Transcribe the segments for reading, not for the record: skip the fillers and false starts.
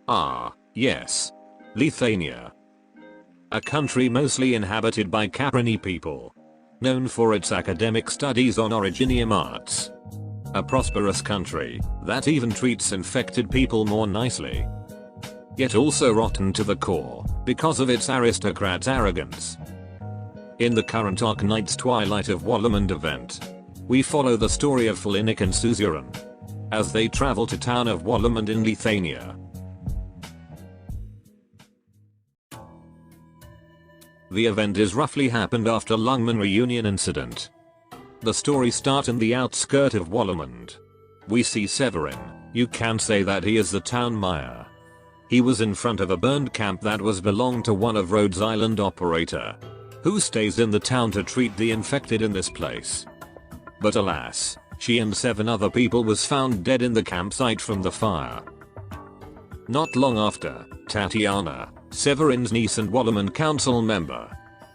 Ah, yes. Lithuania. A country mostly inhabited by Caproni people. Known for its academic studies on originium arts. A prosperous country that even treats infected people more nicely. Yet also rotten to the core because of its aristocrats' arrogance. In the current Arknights Twilight of Wolumonde event, we follow the story of Felinik and Suzuran as they travel to town of Wolumonde in Lithuania. The event is roughly happened after Lungman reunion incident. The story starts in the outskirt of Wolumonde. We see Severin. You can say that he is the town mayor. He was in front of a burned camp that was belonged to one of Rhodes Island operator, who stays in the town to treat the infected in this place. But alas, she and 7 other people was found dead in the campsite from the fire. Not long after, Tatiana, Severin's niece and Wolumonde council member,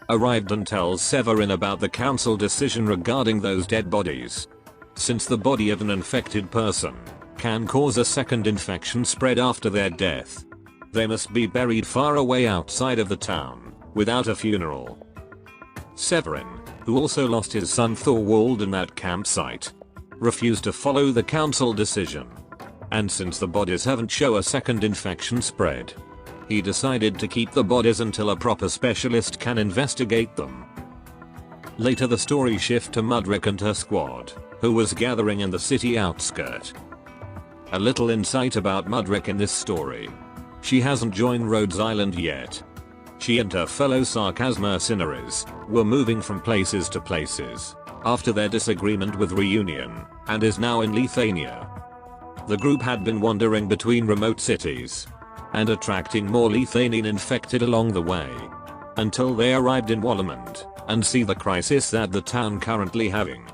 arrived and tells Severin about the council decision regarding those dead bodies. Since the body of an infected person can cause a second infection spread after their death, they must be buried far away outside of the town, without a funeral. Severin, who also lost his son Thorwald in that campsite, refused to follow the council decision. And since the bodies haven't shown a second infection spread, he decided to keep the bodies until a proper specialist can investigate them. Later the story shifts to Mudrick and her squad, who was gathering in the city outskirt. A little insight about Mudrick in this story. She hasn't joined Rhodes Island yet. She and her fellow Sarkaz mercenaries were moving from places to places after their disagreement with Reunion, and is now in Lithuania. The group had been wandering between remote cities and attracting more Lithuanian infected along the way, until they arrived in Wolumonde and see the crisis that the town currently having.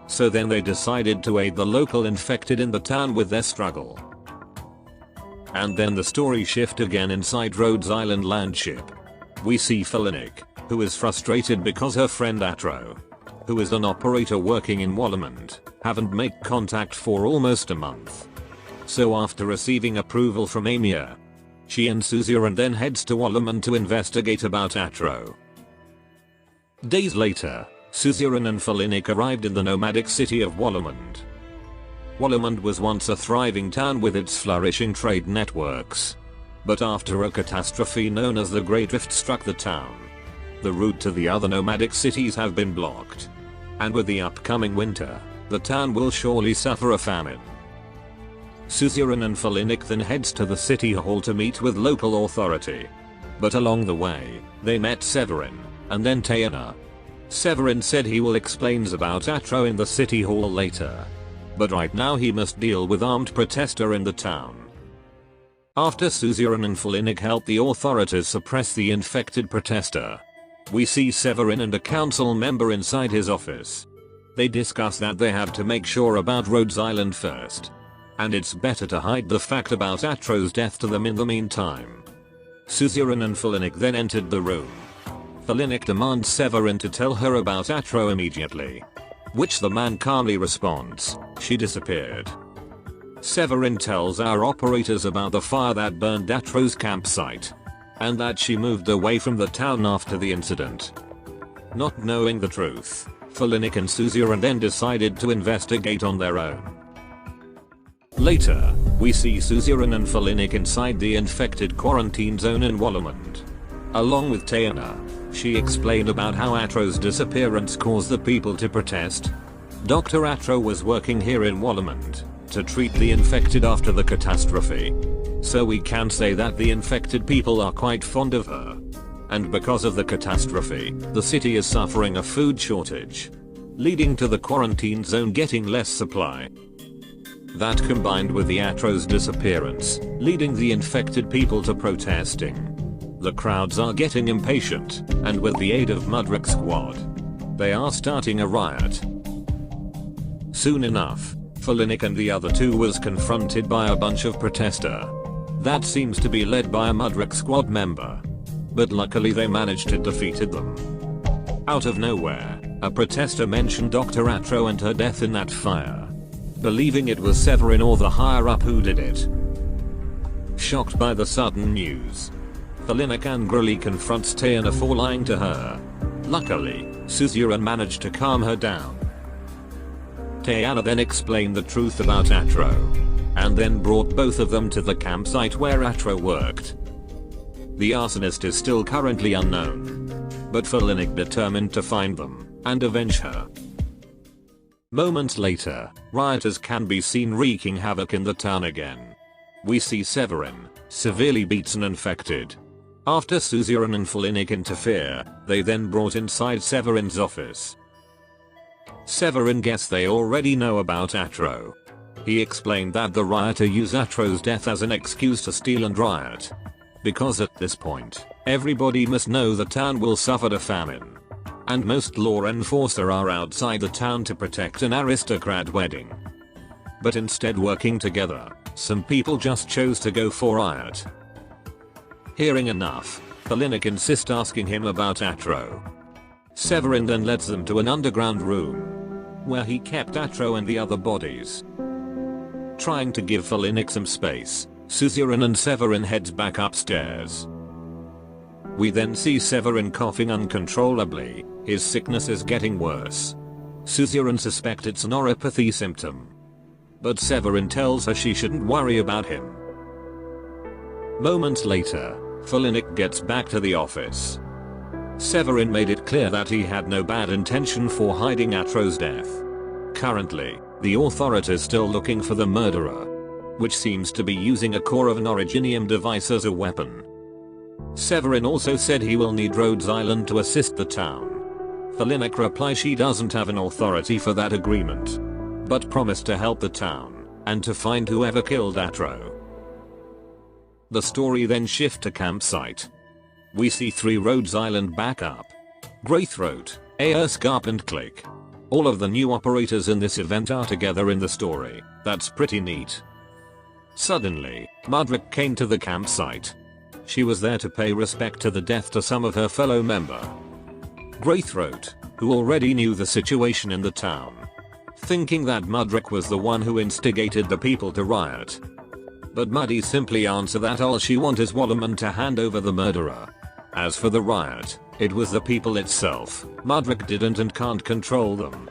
So then they decided to aid the local infected in the town with their struggle. And then the story shift again inside Rhodes Island landship. We see Felinik, who is frustrated because her friend Atro, who is an operator working in Wolumonde, haven't made contact for almost a month. So after receiving approval from Amir, she and Suzuran then heads to Wolumonde to investigate about Atro. Days later, Suzuran and Felinik arrived in the nomadic city of Wolumonde. Wolumonde was once a thriving town with its flourishing trade networks. But after a catastrophe known as the Great Rift struck the town, the route to the other nomadic cities have been blocked. And with the upcoming winter, the town will surely suffer a famine. Suzuran and Felinik then heads to the city hall to meet with local authority. But along the way, they met Severin, and then Tayana. Severin said he will explains about Atro in the city hall later. But right now he must deal with armed protester in the town. After Suzuran and Felinik help the authorities suppress the infected protester, we see Severin and a council member inside his office. They discuss that they have to make sure about Rhodes Island first. And it's better to hide the fact about Atro's death to them in the meantime. Suzuran and Felinik then entered the room. Felinik demands Severin to tell her about Atro immediately. Which the man calmly responds, she disappeared. Severin tells our operators about the fire that burned Atro's campsite, and that she moved away from the town after the incident. Not knowing the truth, Felinik and Suzuran then decided to investigate on their own. Later, we see Suzuran and Felinik inside the infected quarantine zone in Wolumonde. Along with Tayana, she explained about how Atro's disappearance caused the people to protest. Dr. Atro was working here in Wolumonde to treat the infected after the catastrophe. So we can say that the infected people are quite fond of her. And because of the catastrophe, the city is suffering a food shortage, leading to the quarantine zone getting less supply. That combined with the Atro's disappearance, leading the infected people to protesting. The crowds are getting impatient, and with the aid of Mudrick's squad, they are starting a riot. Soon enough, Felinik and the other two was confronted by a bunch of protester. That seems to be led by a Mudrick squad member. But luckily they managed to defeat them. Out of nowhere, a protester mentioned Dr. Atro and her death in that fire, believing it was Severin or the higher up who did it. Shocked by the sudden news, Felinik angrily confronts Tiana for lying to her. Luckily, Suzuran managed to calm her down. Tiana then explained the truth about Atro, and then brought both of them to the campsite where Atro worked. The arsonist is still currently unknown, but Felinik determined to find them and avenge her. Moments later, rioters can be seen wreaking havoc in the town again. We see Severin, severely beaten and infected. After Suzuran and Felinik interfere, they then brought inside Severin's office. Severin guessed they already know about Atro. He explained that the rioter used Atro's death as an excuse to steal and riot. Because at this point, everybody must know the town will suffer a famine. And most law enforcers are outside the town to protect an aristocrat wedding. But instead, working together, some people just chose to go for riot. Hearing enough, Felinik insists asking him about Atro. Severin then leads them to an underground room, where he kept Atro and the other bodies. Trying to give Felinik some space, Suzuran and Severin heads back upstairs. We then see Severin coughing uncontrollably. His sickness is getting worse. Suzuran suspects it's an neuropathy symptom, but Severin tells her she shouldn't worry about him. Moments later, Felinik gets back to the office. Severin made it clear that he had no bad intention for hiding Atro's death. Currently, the authorities is still looking for the murderer, which seems to be using a core of an originium device as a weapon. Severin also said he will need Rhodes Island to assist the town. Felinik replies she doesn't have an authority for that agreement, but promised to help the town and to find whoever killed Atro. The story then shifts to campsite. We see 3 Rhodes Island backup: Greythroat, Aerscarp and Click. All of the new operators in this event are together in the story. That's pretty neat. Suddenly, Mudrick came to the campsite. She was there to pay respect to the death to some of her fellow member. Greythroat, who already knew the situation in the town, thinking that Mudrick was the one who instigated the people to riot. But Muddy simply answered that all she wants is Wolumonde to hand over the murderer. As for the riot, it was the people itself. Mudrick didn't and can't control them.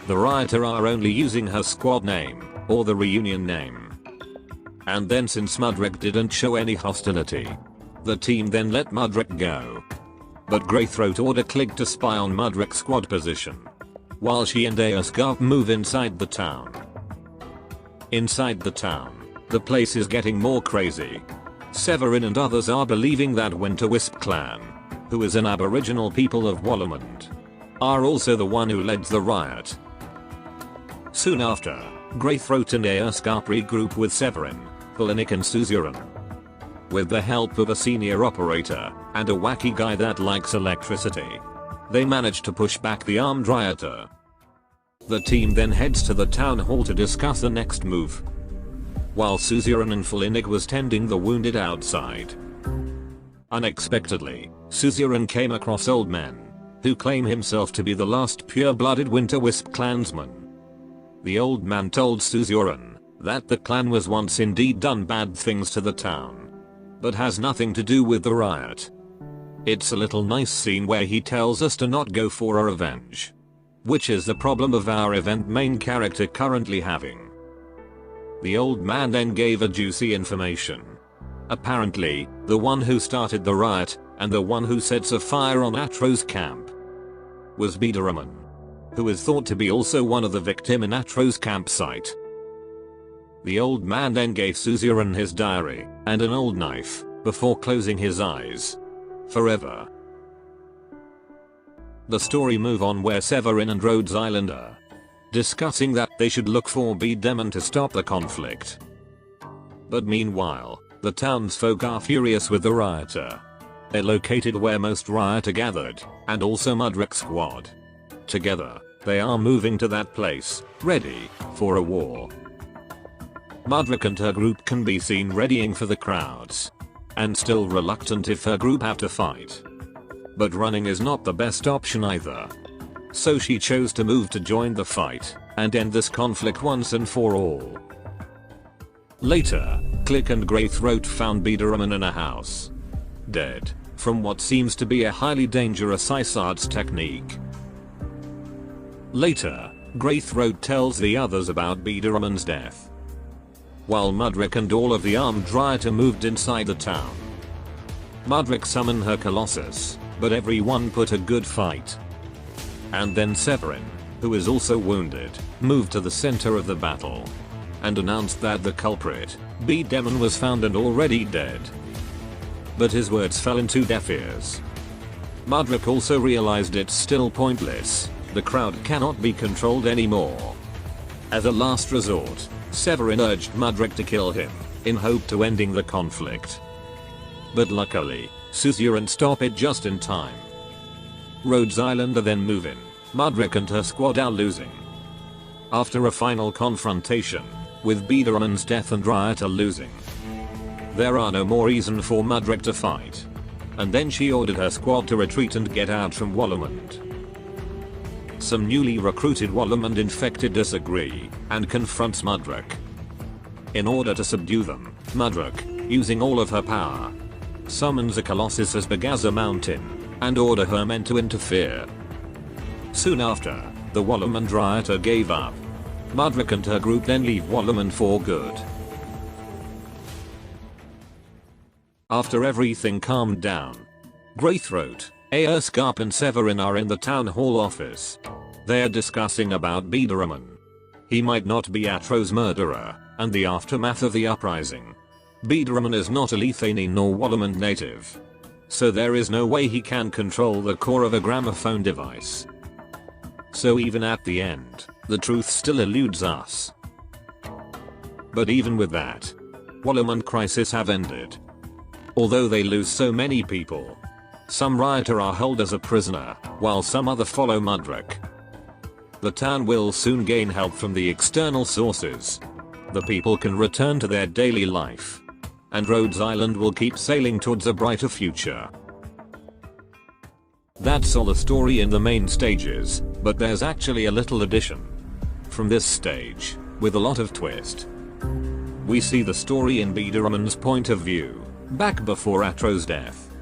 The rioter are only using her squad name, or the reunion name. And then since Mudrick didn't show any hostility, the team then let Mudrick go. But Greythroat ordered Click to spy on Mudrick's squad position, while she and Aerscarp move inside the town. Inside the town, the place is getting more crazy. Severin and others are believing that Winterwisp clan, who is an aboriginal people of Wolumonde, are also the one who led the riot. Soon after, Greythroat and Aerscarp regroup with Severin, Felinik and Suzuran. With the help of a senior operator and a wacky guy that likes electricity, they manage to push back the armed rioter. The team then heads to the town hall to discuss the next move, while Suzuran and Felinik was tending the wounded outside. Unexpectedly, Suzuran came across Old Man, who claim himself to be the last pure-blooded Winterwisp clansman. The Old Man told Suzuran that the clan was once indeed done bad things to the town, but has nothing to do with the riot. It's a little nice scene where he tells us to not go for a revenge, which is the problem of our event main character currently having. The Old Man then gave a juicy information. Apparently, the one who started the riot, and the one who sets a fire on Atro's camp, was Biederman, who is thought to be also one of the victims in Atro's campsite. The Old Man then gave Suzuran his diary and an old knife before closing his eyes forever. The story move on where Severin and Rhodes Island are discussing that they should look for Biederman to stop the conflict. But meanwhile, the townsfolk are furious with the rioter. They're located where most rioter gathered, and also Mudrick's squad. Together, they are moving to that place, ready for a war. Mudrick and her group can be seen readying for the crowds, and still reluctant if her group have to fight. But running is not the best option either. So she chose to move to join the fight, and end this conflict once and for all. Later, Click and Greythroat found Biederman in a house. Dead, from what seems to be a highly dangerous ice arts technique. Later, Greythroat tells the others about Biederman's death. While Mudrick and all of the armed rioter moved inside the town. Mudrick summoned her Colossus, but everyone put a good fight. And then Severin, who is also wounded, moved to the center of the battle. And announced that the culprit, Biederman, was found and already dead. But his words fell into deaf ears. Mudrick also realized it's still pointless, the crowd cannot be controlled anymore. As a last resort, Severin urged Mudrick to kill him, in hope to ending the conflict. But luckily, Suzuran stopped it just in time. Rhodes Island are then moving, Mudrick and her squad are losing. After a final confrontation, with Biederman's death and Rioter losing, there are no more reason for Mudrick to fight. And then she ordered her squad to retreat and get out from Wolumonde. Some newly recruited Wolumonde infected disagree, and confronts Mudrick. In order to subdue them, Mudrick, using all of her power, summons a Colossus as big as a mountain, and order her men to interfere. Soon after, the Wolumonde rioter gave up. Mudrick and her group then leave Wolumonde for good. After everything calmed down, Greythroat, Aerscarp and Severin are in the town hall office. They are discussing about Biederman. He might not be Atro's murderer, and the aftermath of the uprising. Biederman is not a Lithanian nor Wolumonde native. So there is no way he can control the core of a gramophone device. So even at the end, the truth still eludes us. But even with that, Wolumonde crisis have ended. Although they lose so many people, some rioter are held as a prisoner, while some other follow Mudrick. The town will soon gain help from the external sources. The people can return to their daily life. And Rhodes Island will keep sailing towards a brighter future. That's all the story in the main stages, but there's actually a little addition. From this stage, with a lot of twist. We see the story in Biederman's point of view, back before Atro's death.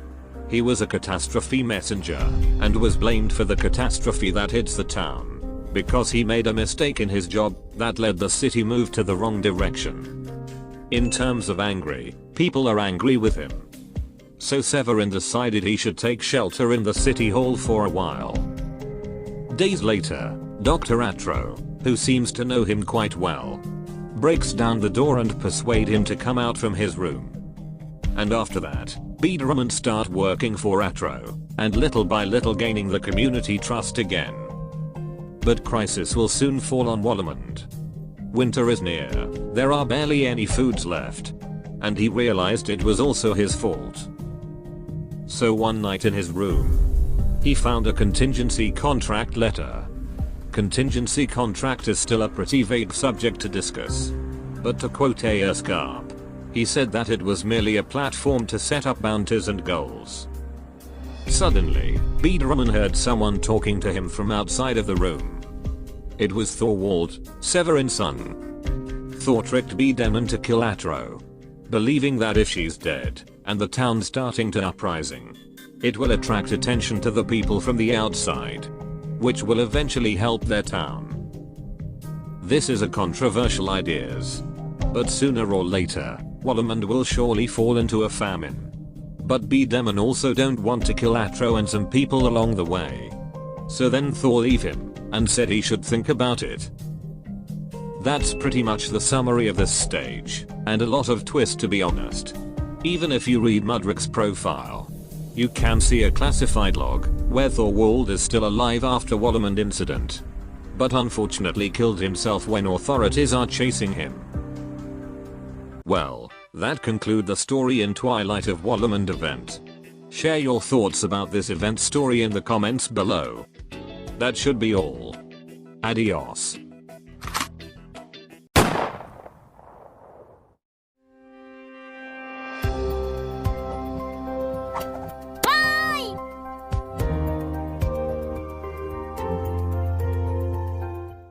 He was a catastrophe messenger, and was blamed for the catastrophe that hits the town, because he made a mistake in his job that led the city move to the wrong direction. In terms of angry, people are angry with him. So Severin decided he should take shelter in the city hall for a while. Days later, Dr. Atro, who seems to know him quite well, breaks down the door and persuade him to come out from his room. And after that, Biederman start working for Atro, and little by little gaining the community trust again. But crisis will soon fall on Wolumonde. Winter is near, there are barely any foods left. And he realized it was also his fault. So one night in his room, he found a contingency contract letter. Contingency contract is still a pretty vague subject to discuss. But to quote Aerscarp, he said that it was merely a platform to set up bounties and goals. Suddenly, Biederman heard someone talking to him from outside of the room. It was Thorwald, Severin's son. Thor tricked Biederman to kill Atro, believing that if she's dead, and the town starting to uprising, it will attract attention to the people from the outside, which will eventually help their town. This is a controversial idea, but sooner or later, Wolumonde will surely fall into a famine. But Biederman also don't want to kill Atro and some people along the way. So then Thor leave him, and said he should think about it. That's pretty much the summary of this stage, and a lot of twist to be honest. Even if you read Mudrick's profile, you can see a classified log, where Thorwald is still alive after Wolumonde incident. But unfortunately killed himself when authorities are chasing him. Well, that conclude the story in Twilight of Wolumonde event. Share your thoughts about this event story in the comments below. That should be all. Adios.